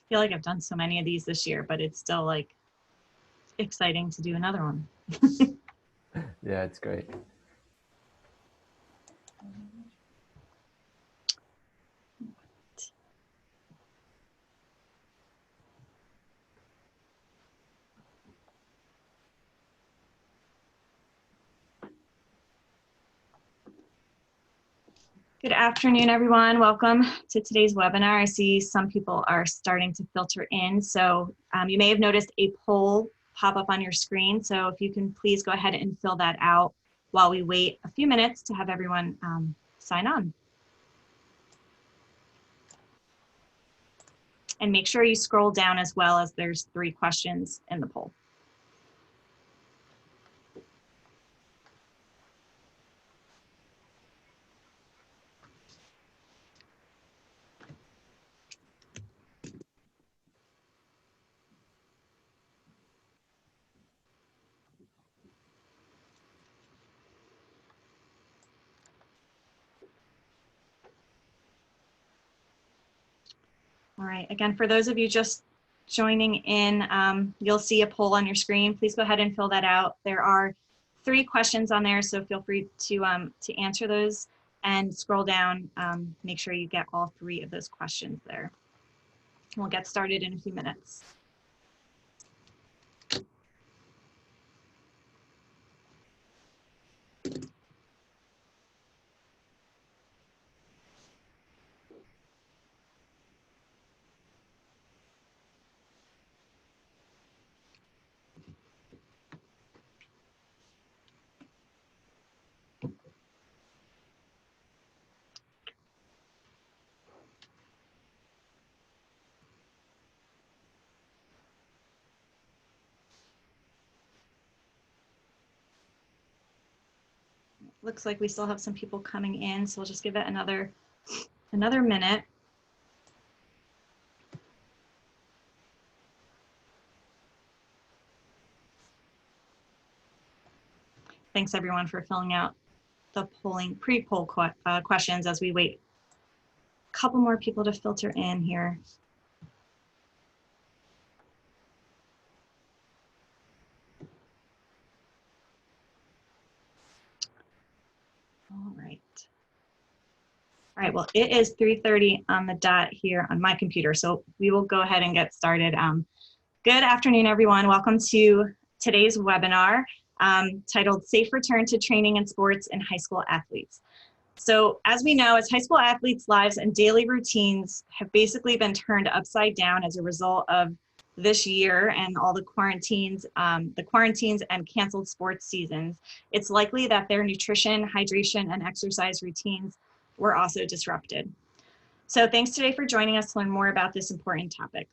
feel like I've done so many of these this year, but it's still like exciting to do another one. Yeah, it's great. Good afternoon, everyone. Welcome to today's webinar. I see some people are starting to filter in. So you may have noticed a poll pop up on your screen. So if you can please go ahead and fill that out while we wait a few minutes to have everyone sign on. And make sure you scroll down as well, as there's 3 questions in the poll. All right, again, for those of you just joining in, you'll see a poll on your screen. Please go ahead and fill that out. There are 3 questions on there, so feel free to answer those and scroll down. Make sure you get all 3 of those questions there. We'll get started in a few minutes. Looks like we still have some people coming in, so we'll just give it another minute. Thanks everyone for filling out the pre-poll questions as we wait a couple more people to filter in here. All right, well, it is 3:30 on the dot here on my computer, so we will go ahead and get started. Good afternoon, everyone. Welcome to today's webinar titled Safe Return to Training and Sports in High School Athletes. So as we know, as high school athletes' lives and daily routines have basically been turned upside down as a result of this year and all the quarantines and canceled sports seasons, it's likely that their nutrition, hydration, and exercise routines were also disrupted. So thanks today for joining us to learn more about this important topic.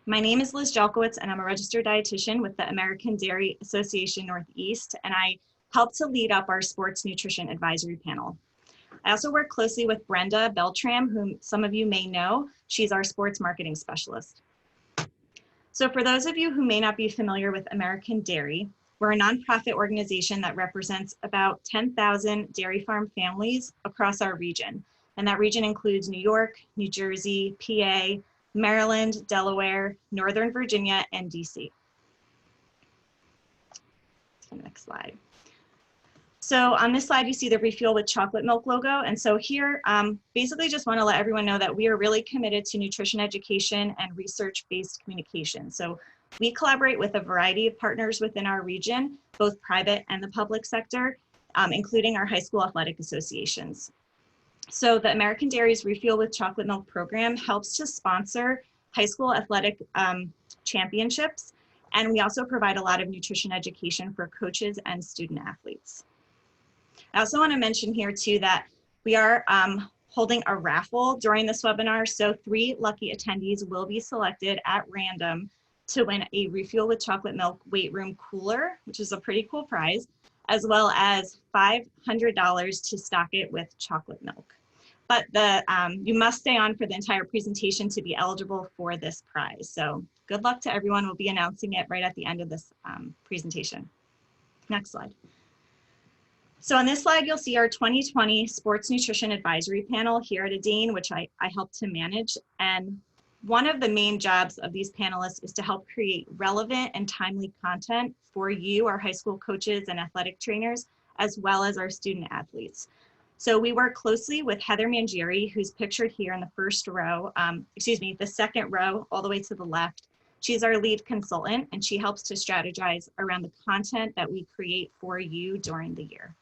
My name is Liz Jelkowitz, and I'm a registered dietitian with the American Dairy Association Northeast, and I help to lead up our sports nutrition advisory panel. I also work closely with Brenda Beltram, whom some of you may know. She's our sports marketing specialist. So for those of you who may not be familiar with American Dairy, we're a nonprofit organization that represents about 10,000 dairy farm families across our region. And that region includes New York, New Jersey, PA, Maryland, Delaware, Northern Virginia, and DC. Next slide. So on this slide, you see the Refuel with chocolate milk logo. And so here, basically just want to let everyone know that we are really committed to nutrition education and research-based communication. So we collaborate with a variety of partners within our region, both private and the public sector, including our high school athletic associations. So the American Dairy's Refuel with Chocolate Milk program helps to sponsor high school athletic championships. And we also provide a lot of nutrition education for coaches and student athletes. I also want to mention here too that we are holding a raffle during this webinar. So 3 lucky attendees will be selected at random to win a Refuel with Chocolate Milk weight room cooler, which is a pretty cool prize, as well as $500 to stock it with chocolate milk. But you must stay on for the entire presentation to be eligible for this prize. So good luck to everyone. We'll be announcing it right at the end of this presentation. Next slide. So on this slide, you'll see our 2020 Sports Nutrition Advisory Panel here at Adane, which I help to manage. And One of the main jobs of these panelists is to help create relevant and timely content for you, our high school coaches and athletic trainers, as well as our student athletes. So we work closely with Heather Mangieri, who's pictured here in the first row, the second row all the way to the left. She's our lead consultant, and she helps to strategize around the content that we create for you during the year.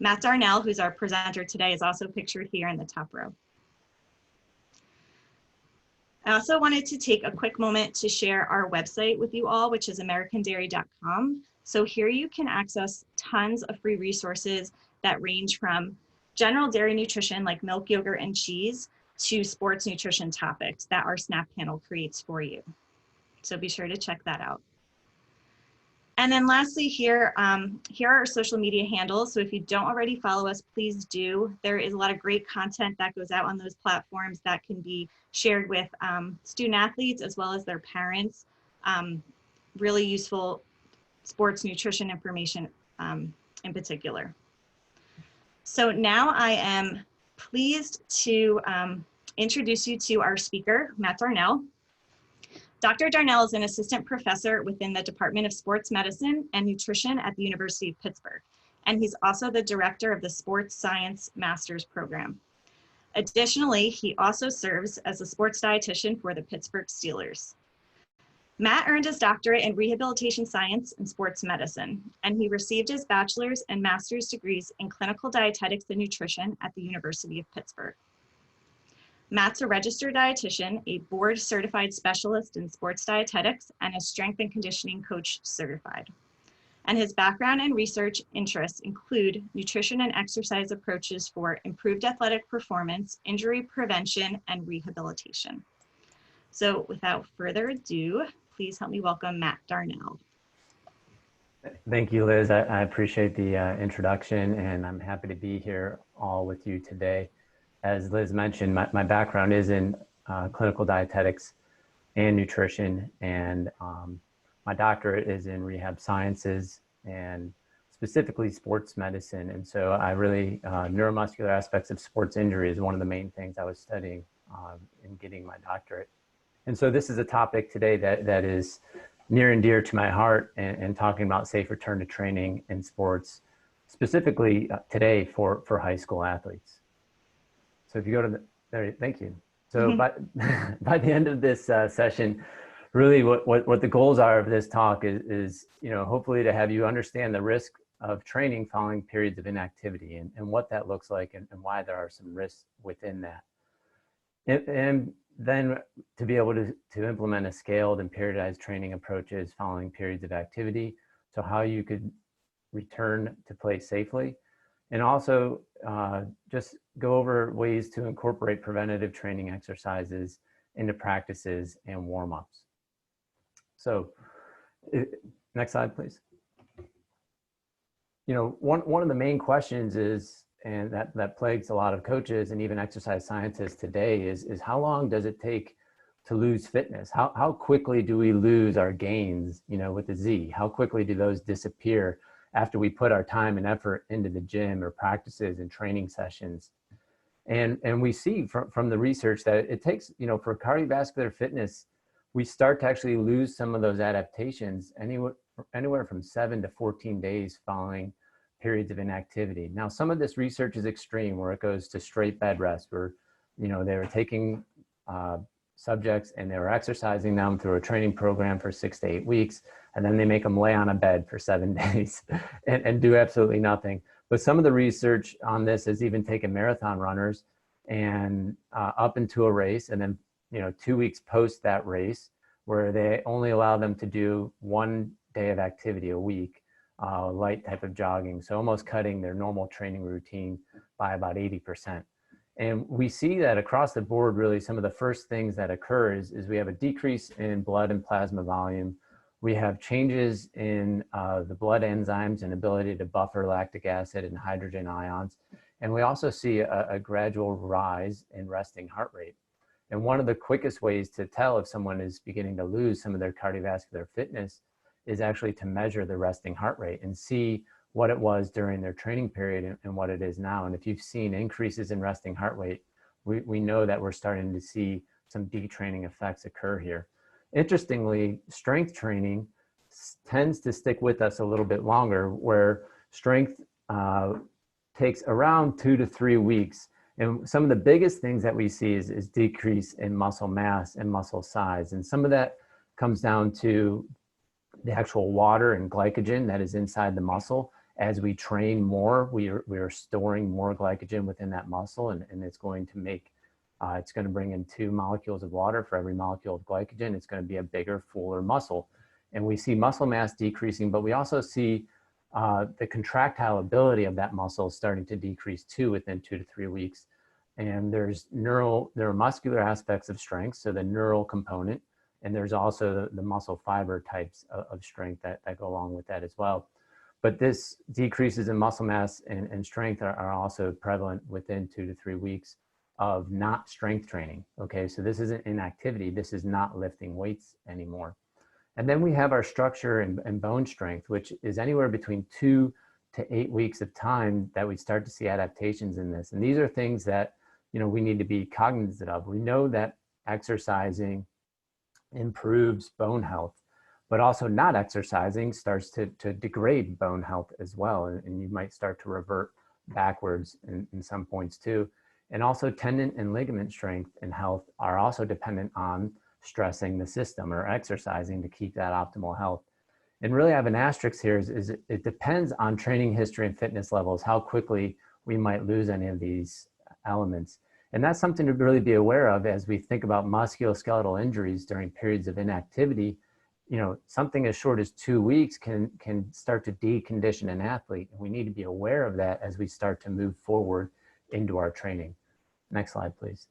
Matt Darnell, who's our presenter today, is also pictured here in the top row. I also wanted to take a quick moment to share our website with you all, which is americandairy.com. So here you can access tons of free resources that range from general dairy nutrition like milk, yogurt, and cheese to sports nutrition topics that our Snap panel creates for you. So be sure to check that out. And then lastly here are our social media handles. So if you don't already follow us, please do. There is a lot of great content that goes out on those platforms that can be shared with student athletes as well as their parents. Really useful sports nutrition information in particular. So now I am pleased to introduce you to our speaker, Matt Darnell. Dr. Darnell is an assistant professor within the Department of Sports Medicine and Nutrition at the University of Pittsburgh, and he's also the director of the Sports Science Master's Program. Additionally, he also serves as a sports dietitian for the Pittsburgh Steelers. Matt earned his doctorate in rehabilitation science and sports medicine, and he received his bachelor's and master's degrees in clinical dietetics and nutrition at the University of Pittsburgh. Matt's a registered dietitian, a board certified specialist in sports dietetics, and a strength and conditioning coach certified. And his background and research interests include nutrition and exercise approaches for improved athletic performance, injury prevention, and rehabilitation. So without further ado, please help me welcome Matt Darnell. Thank you, Liz. I appreciate the introduction, and I'm happy to be here all with you today. As Liz mentioned, my background is in clinical dietetics and nutrition, and my doctorate is in rehab sciences and specifically sports medicine. And so I really, neuromuscular aspects of sports injury is one of the main things I was studying in getting my doctorate. And so this is a topic today that is near and dear to my heart, and talking about safe return to training in sports, specifically today for high school athletes. So if you go to there, thank you. So by the end of this session, really what the goals are of this talk is hopefully to have you understand the risk of training following periods of inactivity and what that looks like and why there are some risks within that. And then to be able to implement a scaled and periodized training approaches following periods of activity. So how you could return to play safely. And also just go over ways to incorporate preventative training exercises into practices and warm-ups. So next slide, please. One of the main questions is, and that plagues a lot of coaches and even exercise scientists today is how long does it take to lose fitness? How quickly do we lose our gains, with the Z? How quickly do those disappear after we put our time and effort into the gym or practices and training sessions? And we see from the research that it takes, for cardiovascular fitness, we start to actually lose some of those adaptations anywhere from 7 to 14 days following periods of inactivity. Now, some of this research is extreme, where it goes to straight bed rest, where, they were taking subjects and they were exercising them through a training program for 6 to 8 weeks, and then they make them lay on a bed for 7 days and do absolutely nothing. But some of the research on this has even taken marathon runners and up into a race, and then 2 weeks post that race, where they only allow them to do 1 day of activity a week, light type of jogging. So almost cutting their normal training routine by about 80%. And we see that across the board, really, some of the first things that occur is we have a decrease in blood and plasma volume. We have changes in the blood enzymes and ability to buffer lactic acid and hydrogen ions. And we also see a gradual rise in resting heart rate. And one of the quickest ways to tell if someone is beginning to lose some of their cardiovascular fitness is actually to measure the resting heart rate and see what it was during their training period and what it is now. And if you've seen increases in resting heart rate, we know that we're starting to see some detraining effects occur here. Interestingly, strength training tends to stick with us a little bit longer, where strength takes around 2 to 3 weeks. And some of the biggest things that we see is decrease in muscle mass and muscle size. And some of that comes down to the actual water and glycogen that is inside the muscle. As we train more, we are storing more glycogen within that muscle, and it's going to make, it's going to bring in 2 molecules of water for every molecule of glycogen. It's going to be a bigger, fuller muscle. And we see muscle mass decreasing, but we also see the contractile ability of that muscle starting to decrease too within 2 to 3 weeks. And there's neuromuscular aspects of strength, so the neural component, and there's also the muscle fiber types of strength that go along with that as well. But this decreases in muscle mass and strength are also prevalent within 2 to 3 weeks of not strength training. Okay, so this isn't inactivity, this is not lifting weights anymore. And then we have our structure and bone strength, which is anywhere between 2 to 8 weeks of time that we start to see adaptations in this. And these are things that, you know, we need to be cognizant of. We know that exercising improves bone health, but also not exercising starts to degrade bone health as well. And you might start to revert backwards in some points too. And also tendon and ligament strength and health are also dependent on stressing the system or exercising to keep that optimal health. And really I have an asterisk here is it depends on training history and fitness levels, how quickly we might lose any of these elements. And that's something to really be aware of as we think about musculoskeletal injuries during periods of inactivity. You know, something as short as 2 weeks can start to decondition an athlete. And we need to be aware of that as we start to move forward into our training. Next slide, please.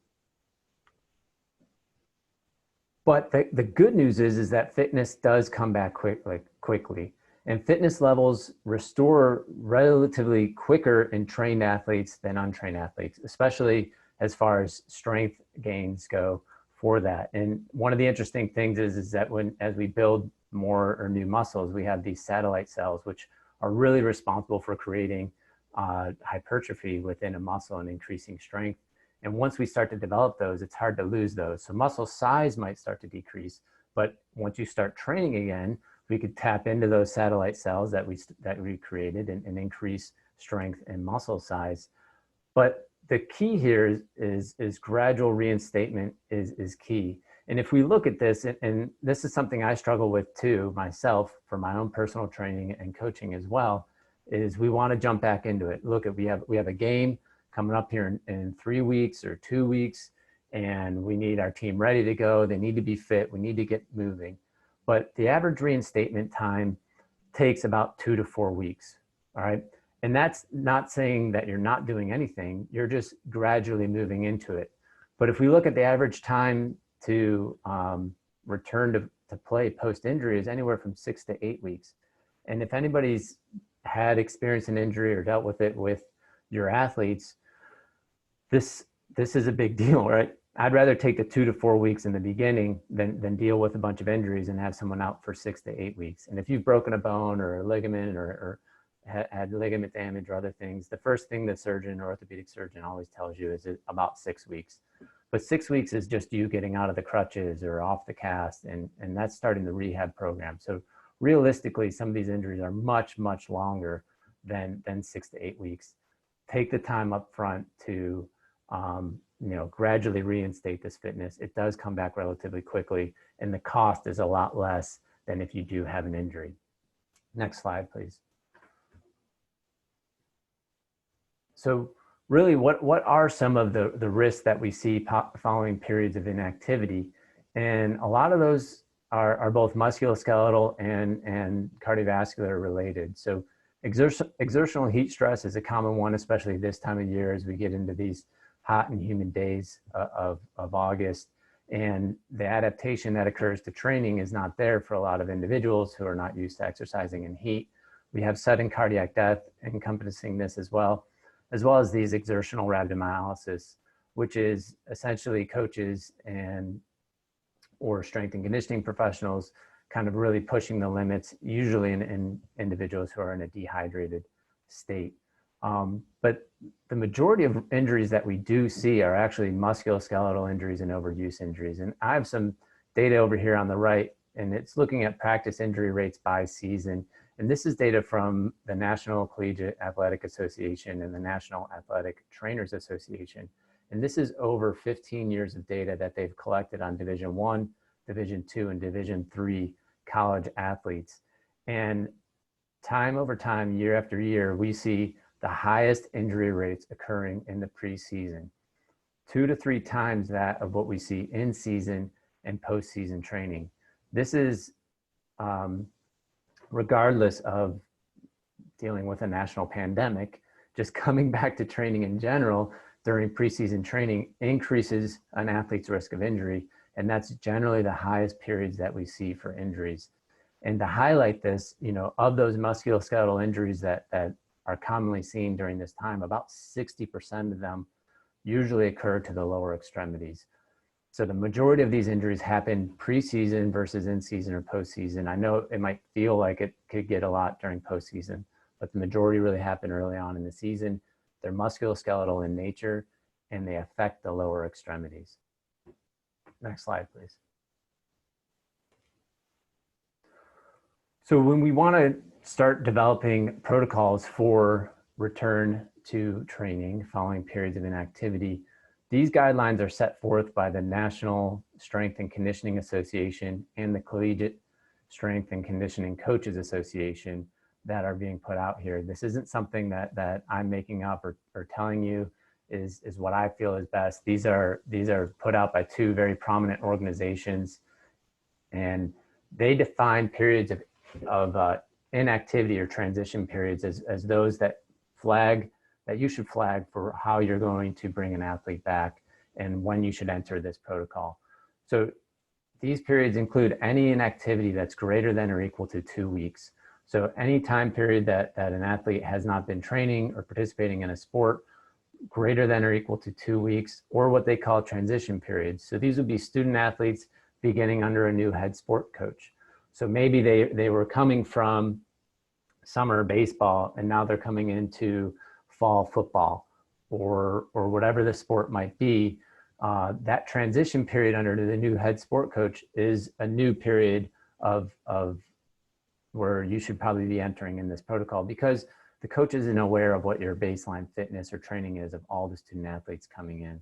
But the good news is that fitness does come back quickly. And fitness levels restore relatively quicker in trained athletes than untrained athletes, especially as far as strength gains go for that. And one of the interesting things is that as we build more or new muscles, we have these satellite cells, which are really responsible for creating hypertrophy within a muscle and increasing strength. And once we start to develop those, it's hard to lose those. So muscle size might start to decrease, but once you start training again, we could tap into those satellite cells that we created and increase strength and muscle size. But the key here is gradual reinstatement is key. And if we look at this, and this is something I struggle with too myself for my own personal training and coaching as well, is we want to jump back into it. Look, we have a game coming up here in 3 weeks or 2 weeks, and we need our team ready to go. They need to be fit. We need to get moving. But the average reinstatement time takes about 2 to 4 weeks, all right? And that's not saying that you're not doing anything, you're just gradually moving into it. But if we look at the average time to return to play post-injury is anywhere from 6 to 8 weeks. And if anybody's had experienced an injury or dealt with it with your athletes, this is a big deal, right? I'd rather take the 2 to 4 weeks in the beginning than deal with a bunch of injuries and have someone out for 6 to 8 weeks. And if you've broken a bone or a ligament or had ligament damage or other things, the first thing the surgeon or orthopedic surgeon always tells you is about 6 weeks. But 6 weeks is just you getting out of the crutches or off the cast, and that's starting the rehab program. So realistically, some of these injuries are much, much longer than 6 to 8 weeks. Take the time up front to gradually reinstate this fitness. It does come back relatively quickly, and the cost is a lot less than if you do have an injury. Next slide, please. So really, what are some of the risks that we see following periods of inactivity? And a lot of those are both musculoskeletal and cardiovascular related. So exertional heat stress is a common one, especially this time of year as we get into these hot and humid days of August. And the adaptation that occurs to training is not there for a lot of individuals who are not used to exercising in heat. We have sudden cardiac death encompassing this as well as these exertional rhabdomyolysis, which is essentially coaches or strength and conditioning professionals kind of really pushing the limits, usually in individuals who are in a dehydrated state. But the majority of injuries that we do see are actually musculoskeletal injuries and overuse injuries. And I have some data over here on the right, and it's looking at practice injury rates by season. And this is data from the National Collegiate Athletic Association and the National Athletic Trainers Association. And this is over 15 years of data that they've collected on Division I, Division II, and Division III college athletes. And time over time, year after year, we see the highest injury rates occurring in the preseason, 2 to 3 times that of what we see in season and postseason training. This is regardless of dealing with a national pandemic. Just coming back to training in general during preseason training increases an athlete's risk of injury, and that's generally the highest periods that we see for injuries. And to highlight this, you know, of those musculoskeletal injuries that are commonly seen during this time, about 60% of them usually occur to the lower extremities. So the majority of these injuries happen preseason versus in season or postseason. I know it might feel like it could get a lot during postseason, but the majority really happen early on in the season. They're musculoskeletal in nature, and they affect the lower extremities. Next slide, please. So when we want to start developing protocols for return to training following periods of inactivity, these guidelines are set forth by the National Strength and Conditioning Association and the Collegiate Strength and Conditioning Coaches Association that are being put out here. This isn't something that I'm making up or telling you is what I feel is best. These are put out by 2 very prominent organizations, and they define periods of inactivity or transition periods as those that you should flag for how you're going to bring an athlete back and when you should enter this protocol. So these periods include any inactivity that's greater than or equal to 2 weeks. So any time period that an athlete has not been training or participating in a sport greater than or equal to 2 weeks, or what they call transition periods. So these would be student athletes beginning under a new head sport coach. So maybe they were coming from summer baseball and now they're coming into fall football or whatever the sport might be. That transition period under the new head sport coach is a new period of where you should probably be entering in this protocol, because the coach isn't aware of what your baseline fitness or training is of all the student athletes coming in.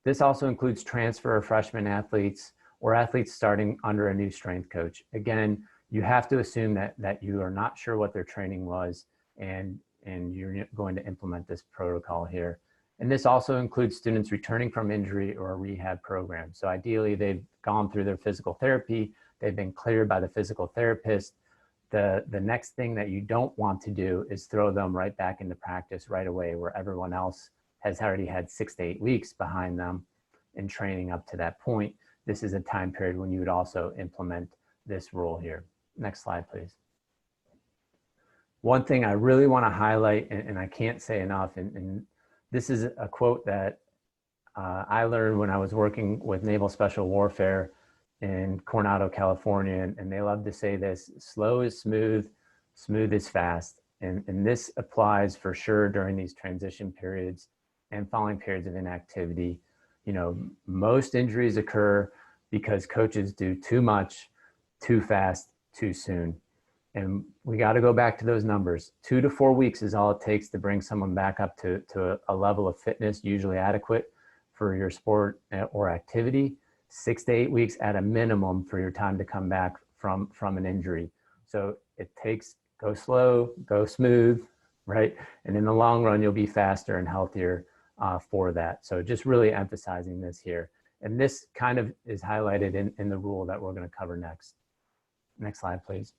This also includes transfer or freshman athletes or athletes starting under a new strength coach. Again, you have to assume that you are not sure what their training was and you're going to implement this protocol here. And this also includes students returning from injury or a rehab program. So ideally they've gone through their physical therapy, they've been cleared by the physical therapist. The next thing that you don't want to do is throw them right back into practice right away, where everyone else has already had 6 to 8 weeks behind them in training up to that point. This is a time period when you would also implement this rule here. Next slide, please. One thing I really want to highlight, and I can't say enough, and this is a quote that I learned when I was working with Naval Special Warfare in Coronado, California, and they love to say this: slow is smooth, smooth is fast. And this applies for sure during these transition periods and following periods of inactivity. You know, most injuries occur because coaches do too much, too fast, too soon. And we got to go back to those numbers. 2 to 4 weeks is all it takes to bring someone back up to a level of fitness usually adequate for your sport or activity. 6 to 8 weeks at a minimum for your time to come back from an injury. So it takes, go slow, go smooth, right? And in the long run, you'll be faster and healthier for that. So just really emphasizing this here. And this kind of is highlighted in the rule that we're going to cover next. Next slide, please.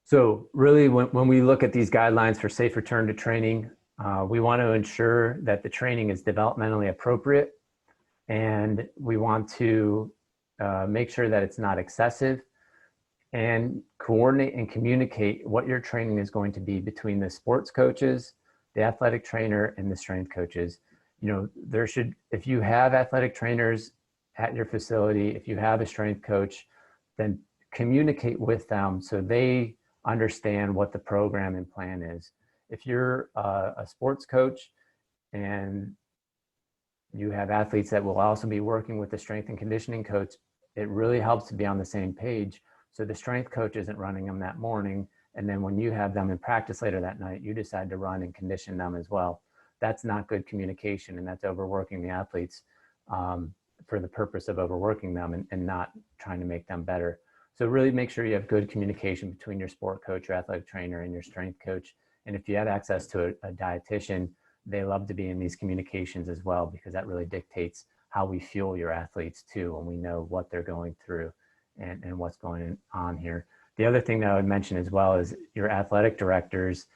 So really, when we look at these guidelines for safe return to training, we want to ensure that the training is developmentally appropriate, and we want to make sure that it's not excessive, and coordinate and communicate what your training is going to be between the sports coaches, the athletic trainer, and the strength coaches. You know, there should, if you have athletic trainers at your facility, if you have a strength coach, then communicate with them so they understand what the program and plan is. if you're a sports coach and you have athletes that will also be working with the strength and conditioning coach, it really helps to be on the same page. So the strength coach isn't running them that morning, and then when you have them in practice later that night, you decide to run and condition them as well. That's not good communication, and that's overworking the athletes for the purpose of overworking them and not trying to make them better. So really make sure you have good communication between your sport coach, your athletic trainer, and your strength coach. And if you have access to a dietitian, they love to be in these communications as well, because that really dictates how we fuel your athletes too, and we know what they're going through and what's going on here. The other thing that I would mention as well is your athletic directors.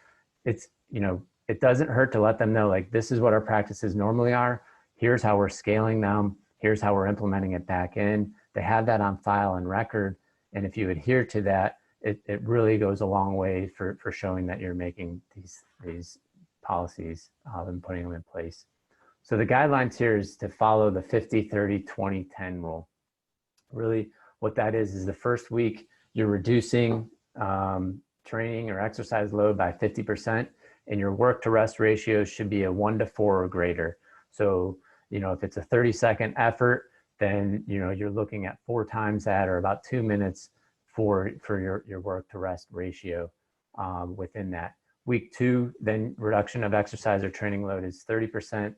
It's, it doesn't hurt to let them know, like, this is what our practices normally are. Here's how we're scaling them. Here's how we're implementing it back in. They have that on file and record. And if you adhere to that, it really goes a long way for showing that you're making these policies and putting them in place. So the guidelines here is to follow the 50-30-20-10 rule. Really what that is the first week you're reducing training or exercise load by 50%, and your work to rest ratio should be a 1-to-4 or greater. So, if it's a 30-second effort, then, you're looking at 4 times that, or about 2 minutes for your work to rest ratio within that. Week 2, then reduction of exercise or training load is 30%,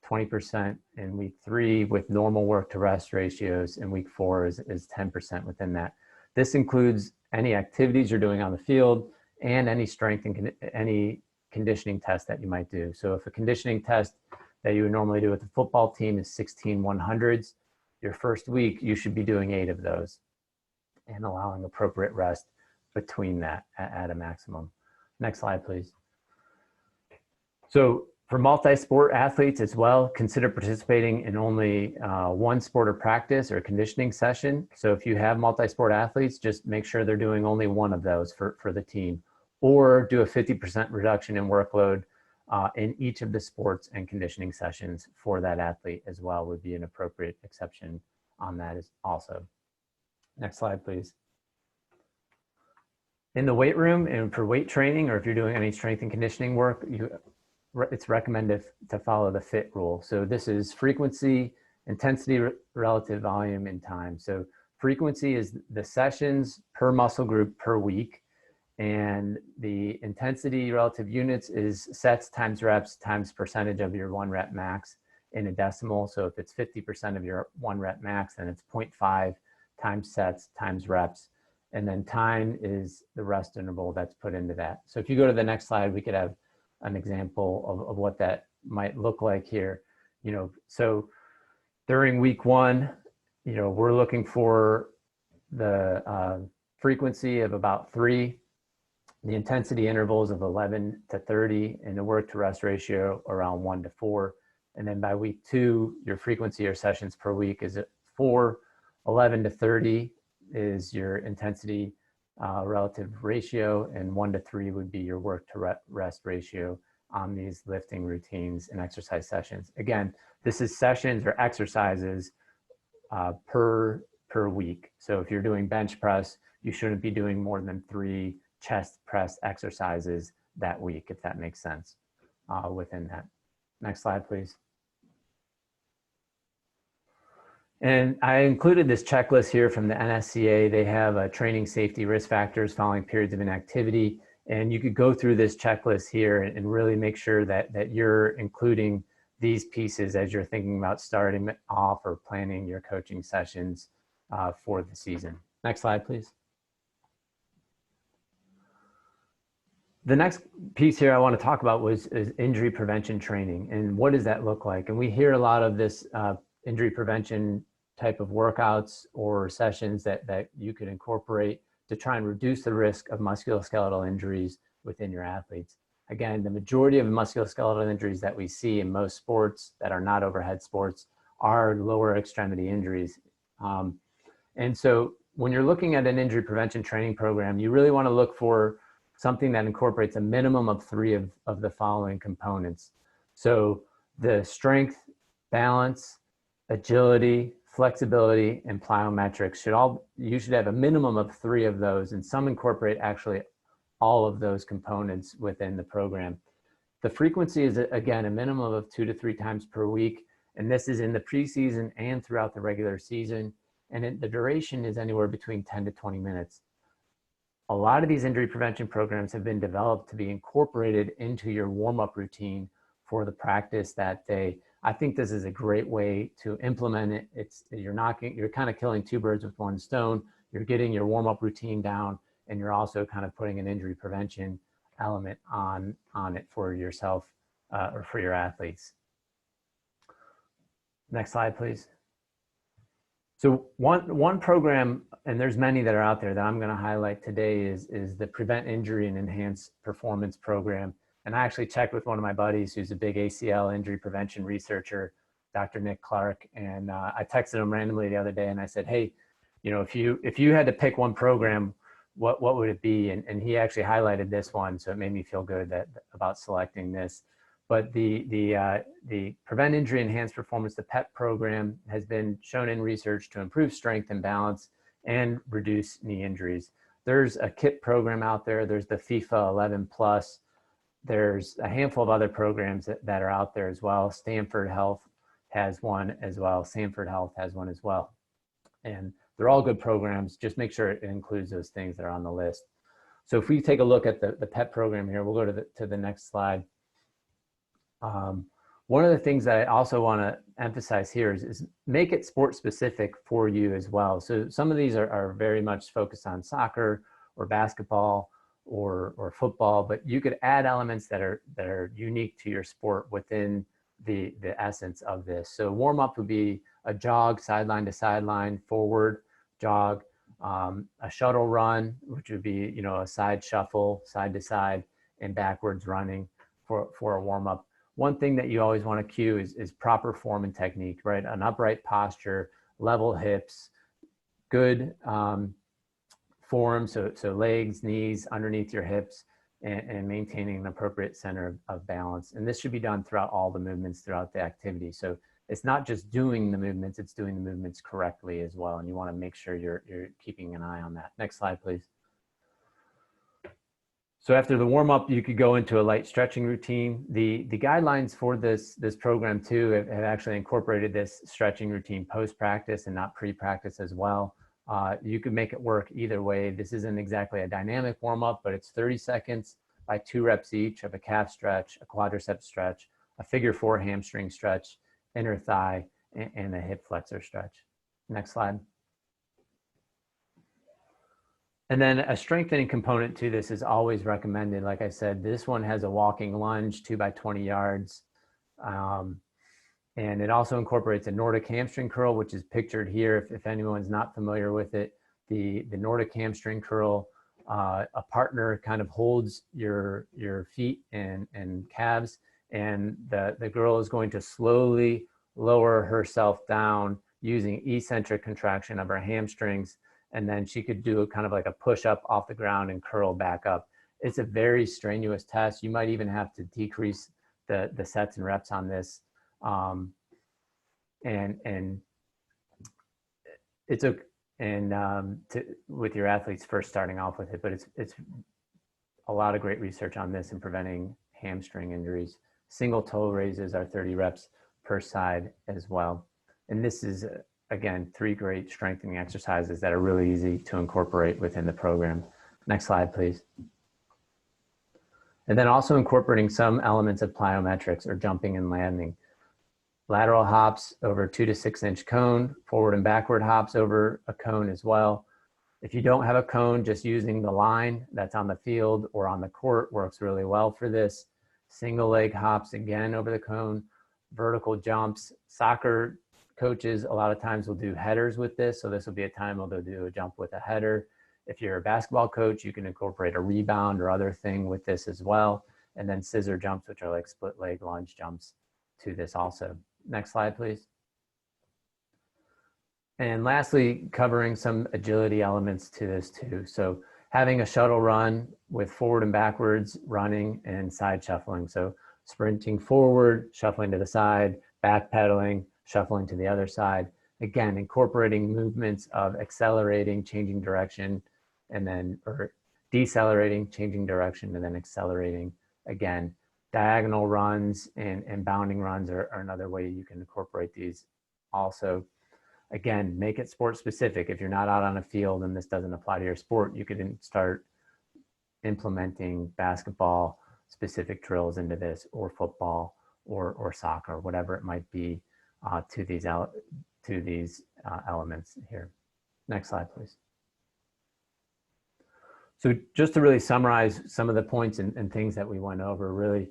20% in week 3 with normal work to rest ratios, and week 4 is 10% within that. This includes any activities you're doing on the field and any strength and any conditioning test that you might do. So if a conditioning test that you would normally do with the football team is 16 100s, your first week you should be doing 8 of those and allowing appropriate rest between that at a maximum. Next slide, please. So for multi-sport athletes as well, consider participating in only one sport or practice or conditioning session. So if you have multi-sport athletes, just make sure they're doing only one of those for the team, or do a 50% reduction in workload in each of the sports and conditioning sessions for that athlete as well would be an appropriate exception on that as also. Next slide, please. In the weight room and for weight training, or if you're doing any strength and conditioning work, it's recommended to follow the FIT rule. So this is frequency, intensity, relative volume, and time. So frequency is the sessions per muscle group per week. And the intensity relative units is sets times reps times percentage of your 1 rep max in a decimal. So if it's 50% of your 1 rep max, then it's 0.5 times sets times reps. And then time is the rest interval that's put into that. So if you go to the next slide, we could have an example of what that might look like here. So during week 1, we're looking for the frequency of about 3, the intensity intervals of 11 to 30, and the work to rest ratio around 1 to 4. And then by week 2, your frequency or sessions per week is at 4, 11 to 30 is your intensity relative ratio, and 1 to 3 would be your work to rest ratio on these lifting routines and exercise sessions. Again, this is sessions or exercises per week. So if you're doing bench press, you shouldn't be doing more than 3 chest press exercises that week, if that makes sense within that. Next slide, please. And I included this checklist here from the NSCA. They have a training safety risk factors following periods of inactivity. And you could go through this checklist here and really make sure that you're including these pieces as you're thinking about starting off or planning your coaching sessions for the season. Next slide, please. The next piece here I want to talk about is injury prevention training, and what does that look like? And we hear a lot of this injury prevention type of workouts or sessions that you could incorporate to try and reduce the risk of musculoskeletal injuries within your athletes. Again, the majority of musculoskeletal injuries that we see in most sports that are not overhead sports are lower extremity injuries. And so when you're looking at an injury prevention training program, you really want to look for something that incorporates a minimum of 3 of the following components. So the strength, balance, agility, flexibility, and plyometrics you should have a minimum of 3 of those, and some incorporate actually all of those components within the program. The frequency is, again, a minimum of 2 to 3 times per week. And this is in the preseason and throughout the regular season. And the duration is anywhere between 10 to 20 minutes. A lot of these injury prevention programs have been developed to be incorporated into your warm-up routine for the practice that day. I think this is a great way to implement it. You're kind of killing two birds with one stone. You're getting your warm-up routine down, and you're also kind of putting an injury prevention element on it for yourself or for your athletes. Next slide, please. So one program, and there's many that are out there that I'm going to highlight today, is the Prevent Injury and Enhance Performance program. And I actually checked with one of my buddies who's a big ACL injury prevention researcher, Dr. Nick Clark, and I texted him randomly the other day and I said, hey, you know, if you had to pick one program, what would it be? And he actually highlighted this one, so it made me feel good about selecting this. But the Prevent Injury Enhance Performance, the PEP program, has been shown in research to improve strength and balance and reduce knee injuries. There's a KIP program out there. There's the FIFA 11 Plus. There's a handful of other programs that are out there as well. Stanford Health has one as well. Sanford Health has one as well. And they're all good programs. Just make sure it includes those things that are on the list. So if we take a look at the PEP program here, we'll go to the next slide. One of the things that I also want to emphasize here is make it sport specific for you as well. So some of these are very much focused on soccer or basketball or football, but you could add elements that are unique to your sport within the essence of this. So warm up would be a jog, sideline to sideline, forward jog, a shuttle run, which would be, you know, a side shuffle, side to side, and backwards running for a warm up. One thing that you always want to cue is proper form and technique, right? An upright posture, level hips, good form, so legs, knees underneath your hips, and maintaining an appropriate center of balance. And this should be done throughout all the movements throughout the activity. So it's not just doing the movements, it's doing the movements correctly as well. And you want to make sure you're keeping an eye on that. Next slide, please. So after the warm-up, you could go into a light stretching routine. The guidelines for this program too have actually incorporated this stretching routine post-practice and not pre-practice as well. You could make it work either way. This isn't exactly a dynamic warm-up, but it's 30 seconds by 2 reps each of a calf stretch, a quadricep stretch, a figure 4 hamstring stretch, inner thigh, and a hip flexor stretch. Next slide. And then a strengthening component to this is always recommended. Like I said, this one has a walking lunge, 2 by 20 yards. And it also incorporates a Nordic hamstring curl, which is pictured here. If anyone's not familiar with it, the Nordic hamstring curl, a partner kind of holds your feet and calves, and the girl is going to slowly lower herself down using eccentric contraction of her hamstrings. And then she could do kind of like a push up off the ground and curl back up. It's a very strenuous test. You might even have to decrease the sets and reps on this. With your athletes first starting off with it, but it's a lot of great research on this in preventing hamstring injuries. Single toe raises are 30 reps per side as well. And this is, again, 3 great strengthening exercises that are really easy to incorporate within the program. Next slide, please. And then also incorporating some elements of plyometrics, or jumping and landing. Lateral hops over 2 to 6 inch cone, forward and backward hops over a cone as well. If you don't have a cone, just using the line that's on the field or on the court works really well for this. Single leg hops again over the cone, vertical jumps. Soccer coaches a lot of times will do headers with this. So this will be a time where they'll do a jump with a header. If you're a basketball coach, you can incorporate a rebound or other thing with this as well. And then scissor jumps, which are like split leg lunge jumps to this also. Next slide, please. And lastly, covering some agility elements to this too. So having a shuttle run with forward and backwards running and side shuffling. So sprinting forward, shuffling to the side, back pedaling, shuffling to the other side. Again, incorporating movements of accelerating, changing direction, and then, or decelerating, changing direction, and then accelerating again. diagonal runs and bounding runs are another way you can incorporate these. Also, again, make it sport specific. If you're not out on a field and this doesn't apply to your sport, you could start implementing basketball specific drills into this, or football, or soccer, whatever it might be, to these elements here. Next slide, please. So just to really summarize some of the points and things that we went over, really,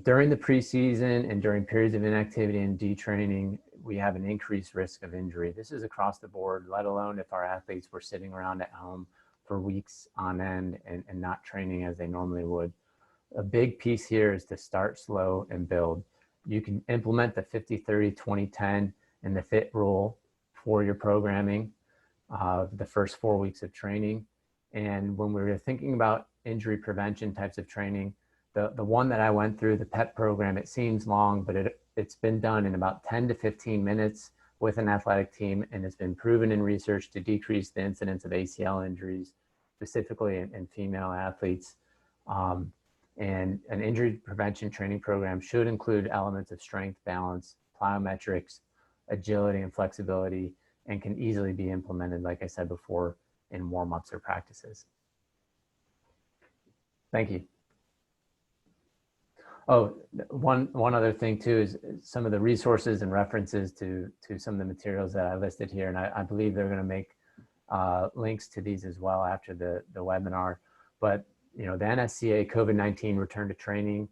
during the preseason and during periods of inactivity and detraining, we have an increased risk of injury. This is across the board, let alone if our athletes were sitting around at home for weeks on end and not training as they normally would. A big piece here is to start slow and build. You can implement the 50-30-20-10 and the FIT rule for your programming the first 4 weeks of training. And when we were thinking about injury prevention types of training, the one that I went through, the PEP program, it seems long, but it's been done in about 10 to 15 minutes with an athletic team, and it's been proven in research to decrease the incidence of ACL injuries, specifically in female athletes. And an injury prevention training program should include elements of strength, balance, plyometrics, agility, and flexibility, and can easily be implemented, like I said before, in warm-ups or practices. Thank you. Oh, one other thing too is some of the resources and references to some of the materials that I listed here, and I believe they're going to make links to these as well after the webinar. But the NSCA COVID-19 return to training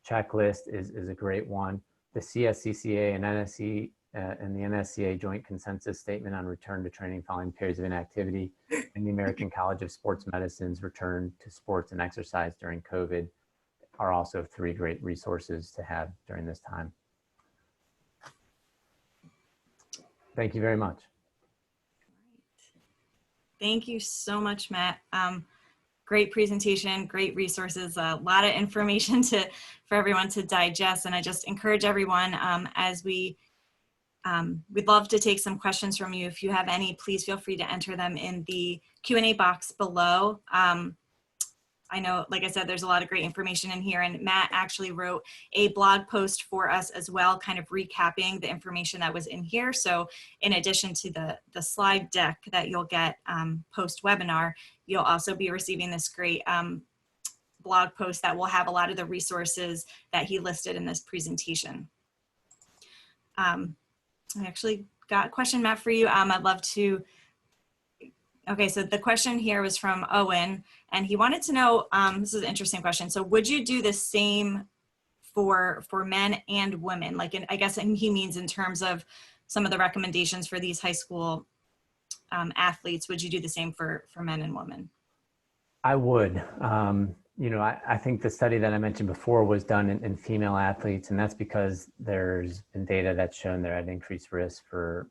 checklist is a great one. The CSCCA and NSC and the NSCA joint consensus statement on return to training following periods of inactivity, and the American College of Sports Medicine's return to sports and exercise during COVID are also 3 great resources to have during this time. Thank you very much. Thank you so much, Matt. Great presentation, great resources, a lot of information for everyone to digest. And I just encourage everyone, as we'd love to take some questions from you. If you have any, please feel free to enter them in the Q&A box below. I know, like I said, there's a lot of great information in here, and Matt actually wrote a blog post for us as well, kind of recapping the information that was in here. So in addition to the slide deck that you'll get post-webinar, you'll also be receiving this great blog post that will have a lot of the resources that he listed in this presentation. I actually got a question, Matt, for you. I'd love to. Okay, so the question here was from Owen, and he wanted to know, this is an interesting question. So would you do the same for men and women? Like, I guess he means in terms of some of the recommendations for these high school athletes, would you do the same for men and women? I would. I think the study that I mentioned before was done in female athletes, and that's because there's been data that's shown they're at increased risk for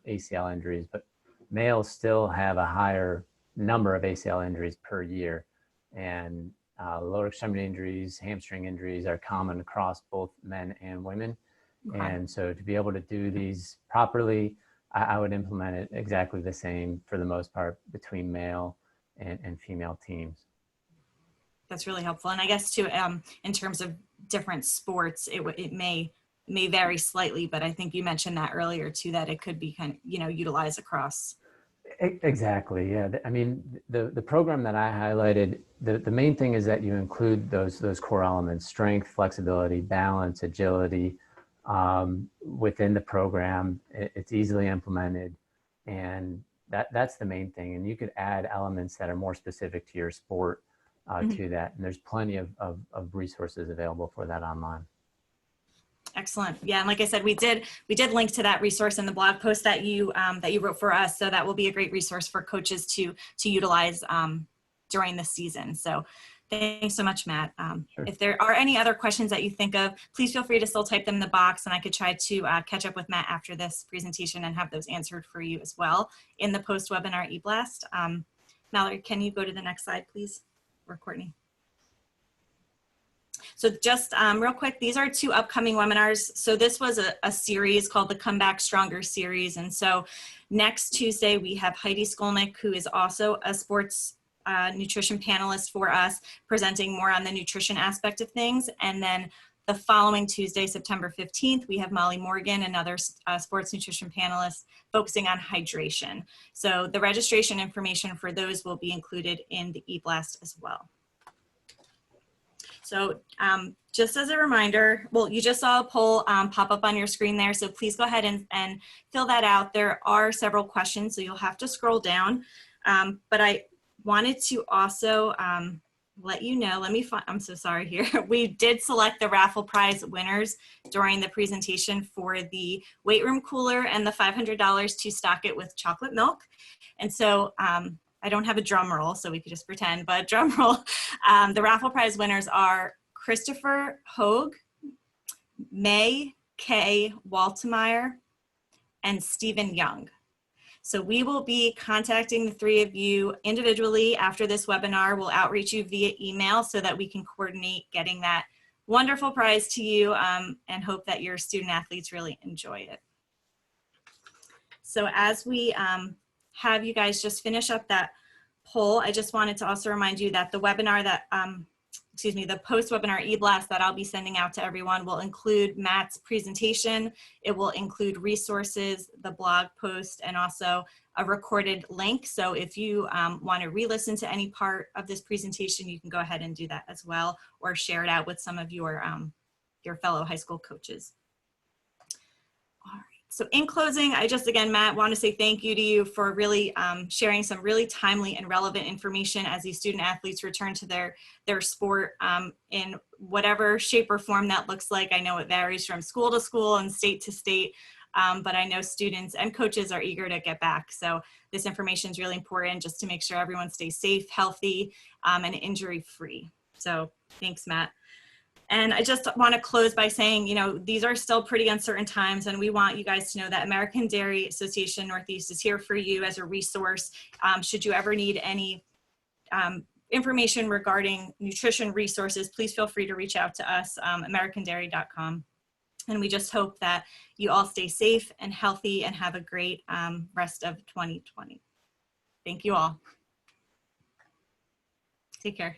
ACL injuries, but males still have a higher number of ACL injuries per year, and lower extremity injuries, hamstring injuries are common across both men and women. Okay. And so to be able to do these properly, I would implement it exactly the same for the most part between male and female teams. That's really helpful. And I guess too, in terms of different sports, it may vary slightly, but I think you mentioned that earlier too, that it could be kind of, utilized across. Exactly. Yeah. I mean, the program that I highlighted, the main thing is that you include those core elements: strength, flexibility, balance, agility, within the program. It's easily implemented, and that's the main thing. And you could add elements that are more specific to your sport to that. And there's plenty of resources available for that online. Excellent. Yeah, and like I said, we did link to that resource in the blog post that you wrote for us. So that will be a great resource for coaches to utilize during the season. So thanks so much, Matt. Sure. If there are any other questions that you think of, please feel free to still type them in the box, and I could try to catch up with Matt after this presentation and have those answered for you as well in the post-webinar e-blast. Mallory, can you go to the next slide, please? Or Courtney. So just real quick, these are 2 upcoming webinars. So this was a series called the Come Back Stronger series. And so next Tuesday, we have Heidi Skolnick, who is also a sports nutrition panelist for us, presenting more on the nutrition aspect of things. And then the following Tuesday, September 15th, we have Molly Morgan, another sports nutrition panelist, focusing on hydration. So the registration information for those will be included in the e-blast as well. So just as a reminder, well, you just saw a poll pop up on your screen there, so please go ahead and fill that out. There are several questions, so you'll have to scroll down. But I wanted to also let you know, I'm so sorry here. We did select the raffle prize winners during the presentation for the weight room cooler and the $500 to stock it with chocolate milk. And so I don't have a drum roll, so we could just pretend, but drum roll. The raffle prize winners are Christopher Hogue, May K. Waltemeyer, and Stephen Young. So we will be contacting the three of you individually after this webinar. We'll outreach you via email so that we can coordinate getting that wonderful prize to you and hope that your student athletes really enjoy it. So as we have you guys just finish up that poll, I just wanted to also remind you that the webinar that, the post-webinar e-blast that I'll be sending out to everyone will include Matt's presentation. It will include resources, the blog post, and also a recorded link. So if you want to re-listen to any part of this presentation, you can go ahead and do that as well, or share it out with some of your fellow high school coaches. All right. So in closing, I just, again, Matt, want to say thank you to you for really sharing some really timely and relevant information as these student athletes return to their sport in whatever shape or form that looks like. I know it varies from school to school and state to state, but I know students and coaches are eager to get back. So this information is really important just to make sure everyone stays safe, healthy, and injury-free. So thanks, Matt. And I just want to close by saying, you know, these are still pretty uncertain times, and we want you guys to know that American Dairy Association Northeast is here for you as a resource. Should you ever need any information regarding nutrition resources, please feel free to reach out to us, americandairy.com. And we just hope that you all stay safe and healthy and have a great rest of 2020. Thank you all. Take care.